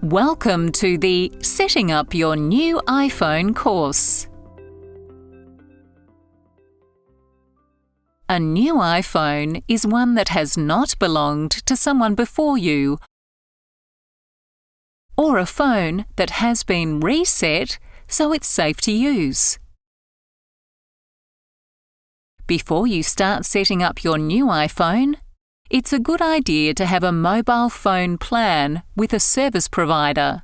Welcome to the Setting Up Your New iPhone course. A new iPhone is one that has not belonged to someone before you, or a phone that has been reset so it's safe to use. Before you start setting up your new iPhone, it's a good idea to have a mobile phone plan with a service provider.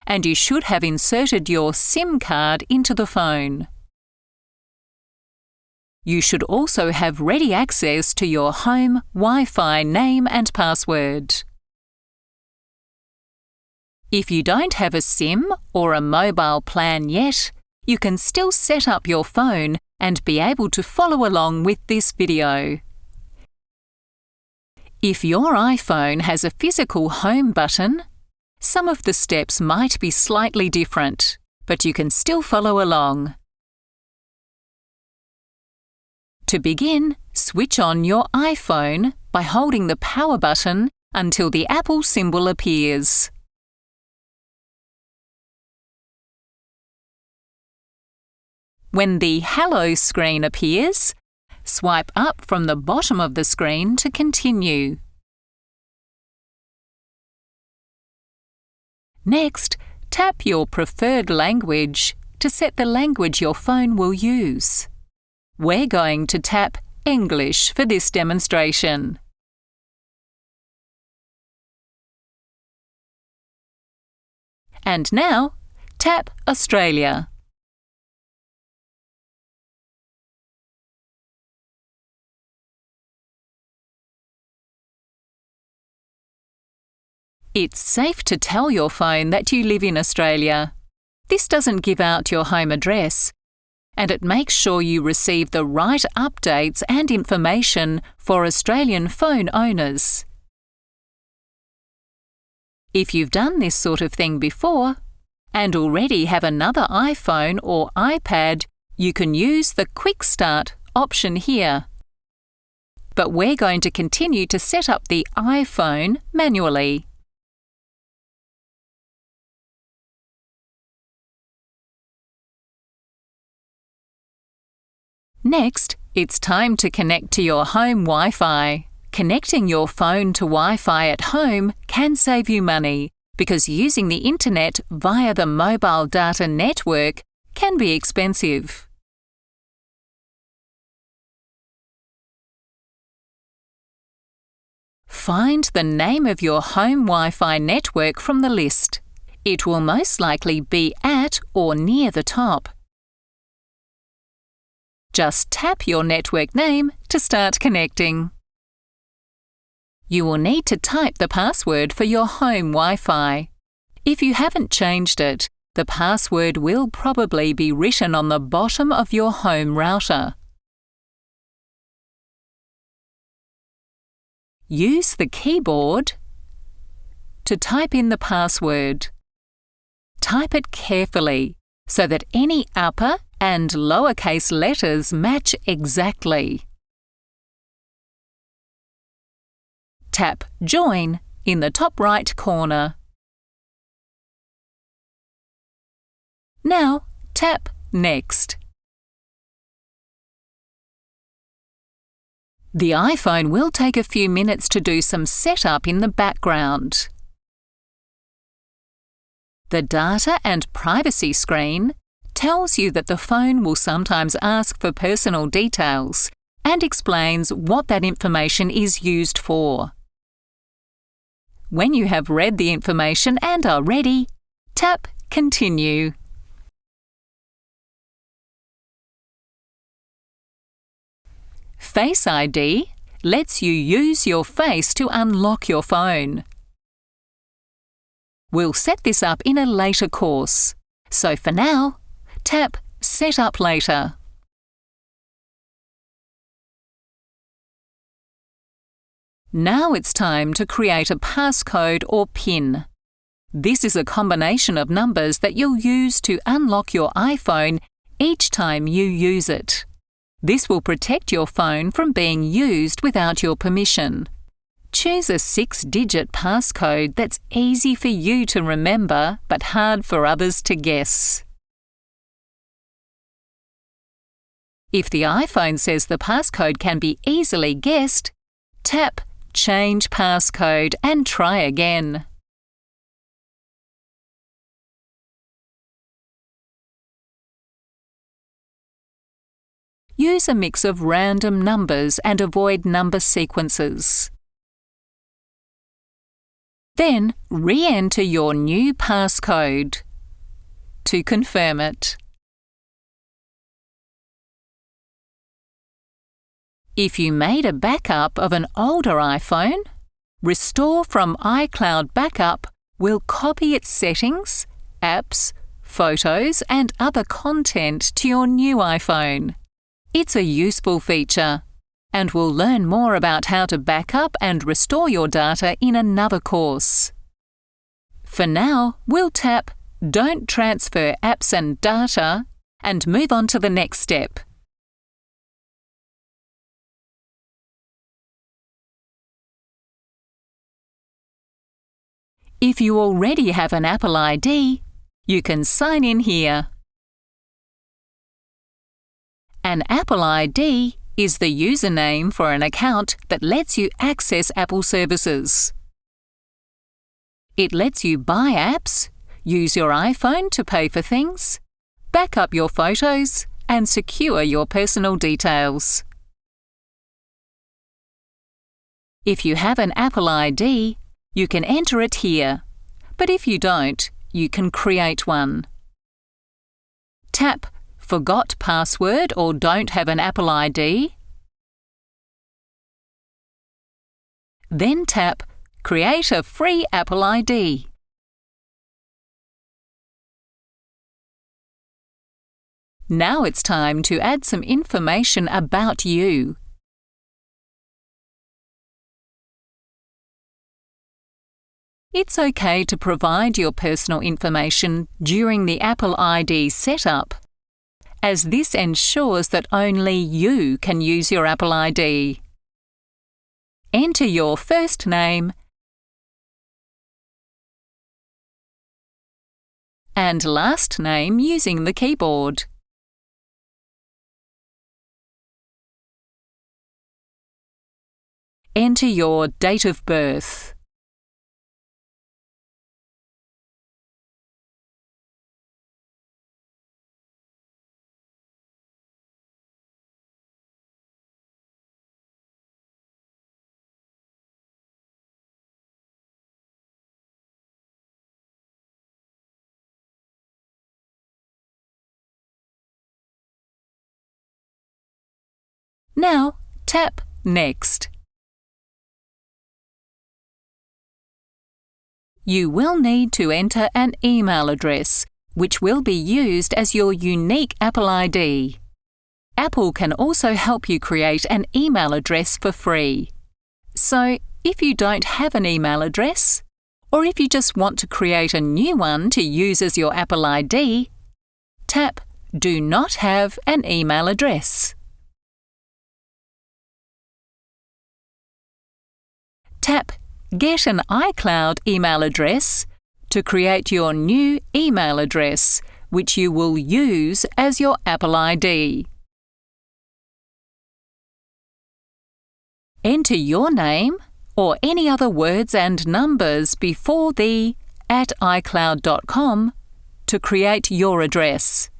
And you should have inserted your SIM card into the phone. You should also have ready access to your home Wi-Fi name and password. If you don't have a SIM or a mobile plan yet, you can still set up your phone and be able to follow along with this video. If your iPhone has a physical home button, some of the steps might be slightly different, but you can still follow along. To begin, switch on your iPhone by holding the power button until the Apple symbol appears. When the Hello screen appears, swipe up from the bottom of the screen to continue. Next, tap your preferred language to set the language your phone will use. We're going to tap English for this demonstration. And now, tap Australia. It's safe to tell your phone that you live in Australia. This doesn't give out your home address, and it makes sure you receive the right updates and information for Australian phone owners. If you've done this sort of thing before, and already have another iPhone or iPad, you can use the Quick Start option here. But we're going to continue to set up the iPhone manually. Next, it's time to connect to your home Wi-Fi. Connecting your phone to Wi-Fi at home can save you money because using the internet via the mobile data network can be expensive. Find the name of your home Wi-Fi network from the list. It will most likely be at or near the top. Just tap your network name to start connecting. You will need to type the password for your home Wi-Fi. If you haven't changed it, the password will probably be written on the bottom of your home router. Use the keyboard to type in the password. Type it carefully so that any upper and lowercase letters match exactly. Tap Join in the top right corner. Now tap Next. The iPhone will take a few minutes to do some setup in the background. The Data and Privacy screen tells you that the phone will sometimes ask for personal details and explains what that information is used for. When you have read the information and are ready, tap Continue. Face ID lets you use your face to unlock your phone. We'll set this up in a later course, so for now, tap Set Up Later. Now it's time to create a passcode or PIN. This is a combination of numbers that you'll use to unlock your iPhone each time you use it. This will protect your phone from being used without your permission. Choose a 6-digit passcode that's easy for you to remember but hard for others to guess. If the iPhone says the passcode can be easily guessed, tap Change Passcode and try again. Use a mix of random numbers and avoid number sequences. Then re-enter your new passcode to confirm it. If you made a backup of an older iPhone, Restore from iCloud Backup will copy its settings, apps, photos and other content to your new iPhone. It's a useful feature, and we'll learn more about how to backup and restore your data in another course. For now, we'll tap Don't Transfer Apps and Data and move on to the next step. If you already have an Apple ID, you can sign in here. An Apple ID is the username for an account that lets you access Apple services. It lets you buy apps, use your iPhone to pay for things, back up your photos, and secure your personal details. If you have an Apple ID, you can enter it here, but if you don't, you can create one. Tap Forgot Password or Don't Have an Apple ID. Then tap Create a Free Apple ID. Now it's time to add some information about you. It's okay to provide your personal information during the Apple ID setup, as this ensures that only you can use your Apple ID. Enter your first name and last name using the keyboard. Enter your date of birth. Now, tap Next. You will need to enter an email address, which will be used as your unique Apple ID. Apple can also help you create an email address for free. So, if you don't have an email address, or if you just want to create a new one to use as your Apple ID, tap Do Not Have an Email Address. Tap Get an iCloud email address to create your new email address, which you will use as your Apple ID. Enter your name or any other words and numbers before the @icloud.com to create your address.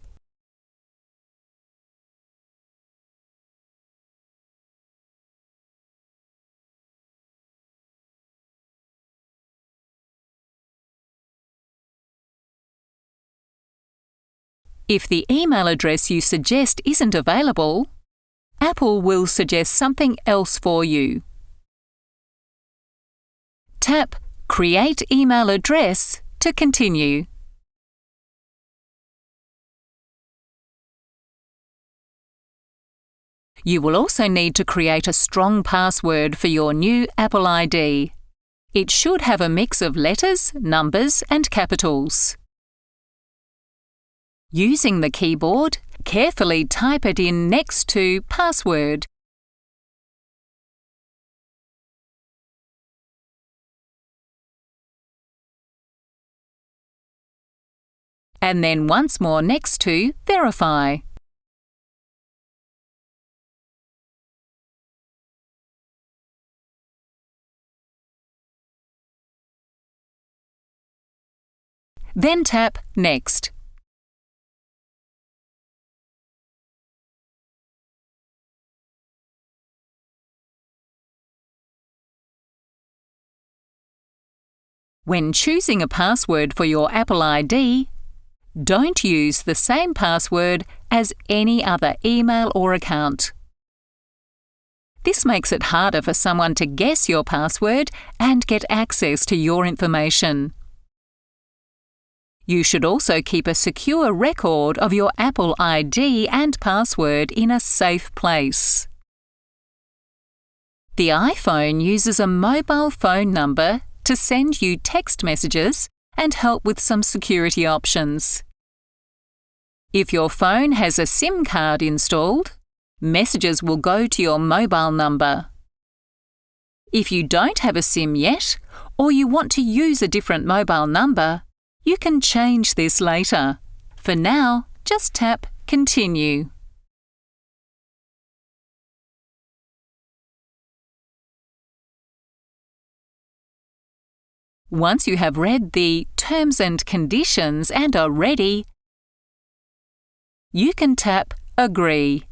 If the email address you suggest isn't available, Apple will suggest something else for you. Tap Create Email Address to continue. You will also need to create a strong password for your new Apple ID. It should have a mix of letters, numbers, and capitals. Using the keyboard, carefully type it in next to Password. and then once more next to Verify. Then tap Next. When choosing a password for your Apple ID, don't use the same password as any other email or account. This makes it harder for someone to guess your password and get access to your information. You should also keep a secure record of your Apple ID and password in a safe place. The iPhone uses a mobile phone number to send you text messages and help with some security options. If your phone has a SIM card installed, messages will go to your mobile number. If you don't have a SIM yet, or you want to use a different mobile number, you can change this later. For now, just tap Continue. Once you have read the terms and conditions and are ready, you can tap Agree.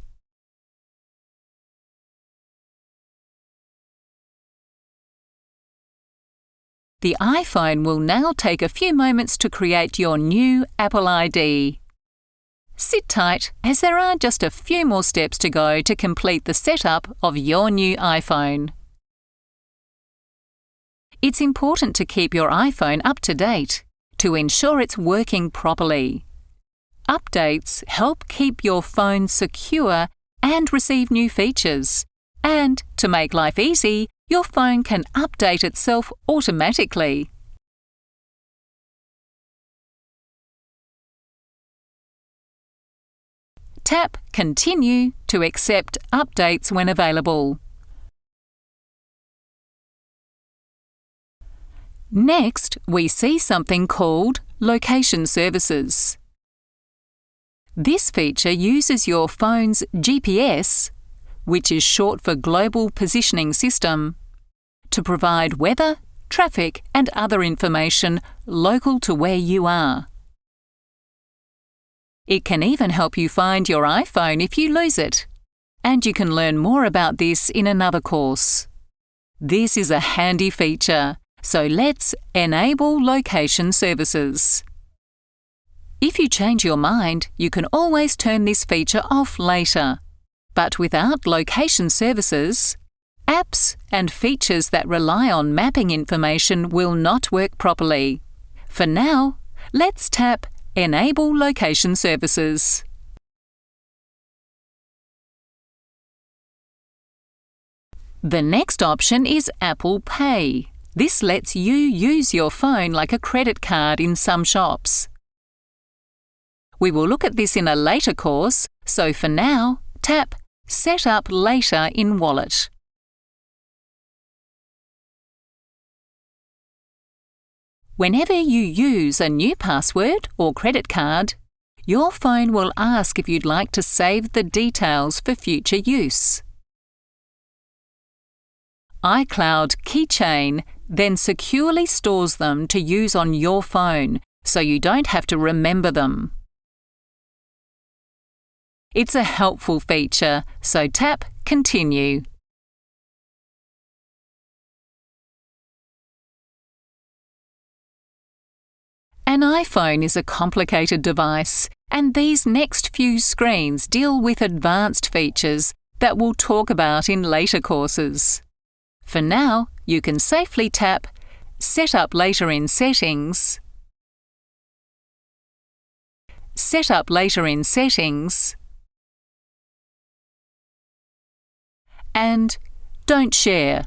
The iPhone will now take a few moments to create your new Apple ID. Sit tight, as there are just a few more steps to go to complete the setup of your new iPhone. It's important to keep your iPhone up to date to ensure it's working properly. Updates help keep your phone secure and receive new features. And to make life easy, your phone can update itself automatically. Tap Continue to accept updates when available. Next, we see something called Location Services. This feature uses your phone's GPS, which is short for Global Positioning System, to provide weather, traffic and other information local to where you are. It can even help you find your iPhone if you lose it, and you can learn more about this in another course. This is a handy feature, so let's enable Location Services. If you change your mind, you can always turn this feature off later. But without Location Services, apps and features that rely on mapping information will not work properly. For now, let's tap Enable Location Services. The next option is Apple Pay. This lets you use your phone like a credit card in some shops. We will look at this in a later course, so for now, tap Set up later in Wallet. Whenever you use a new password or credit card, your phone will ask if you'd like to save the details for future use. iCloud Keychain then securely stores them to use on your phone, so you don't have to remember them. It's a helpful feature, so tap Continue. An iPhone is a complicated device, and these next few screens deal with advanced features that we'll talk about in later courses. For now, you can safely tap Set up later in Settings, Set up later in Settings, and Don't Share.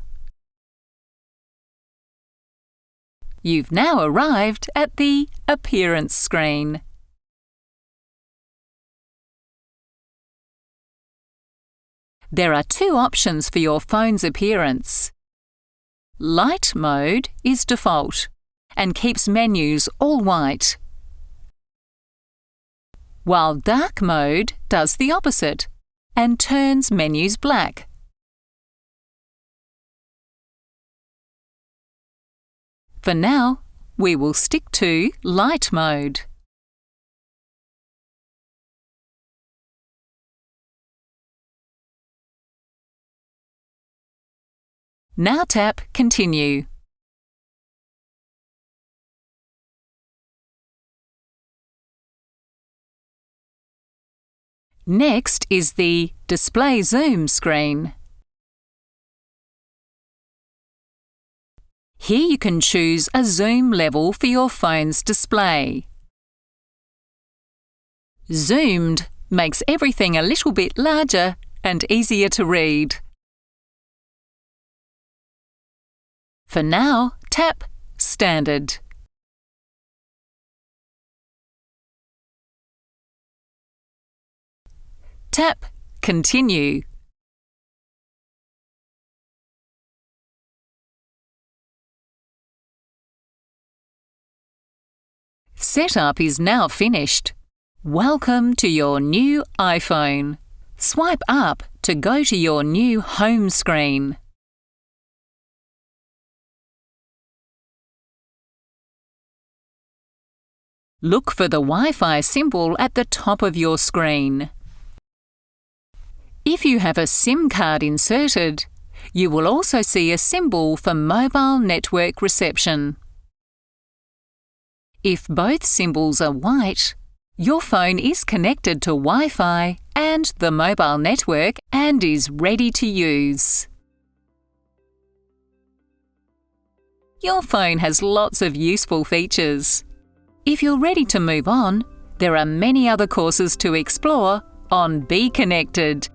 You've now arrived at the Appearance screen. There are two options for your phone's appearance. Light mode is default and keeps menus all white. while dark mode does the opposite and turns menus black. For now, we will stick to light mode. Now tap Continue. Next is the Display Zoom screen. Here you can choose a zoom level for your phone's display. Zoomed makes everything a little bit larger and easier to read. For now, tap Standard. Tap Continue. Setup is now finished. Welcome to your new iPhone. Swipe up to go to your new home screen. Look for the Wi-Fi symbol at the top of your screen. If you have a SIM card inserted, you will also see a symbol for mobile network reception. If both symbols are white, your phone is connected to Wi-Fi and the mobile network and is ready to use. Your phone has lots of useful features. If you're ready to move on, there are many other courses to explore on Be Connected.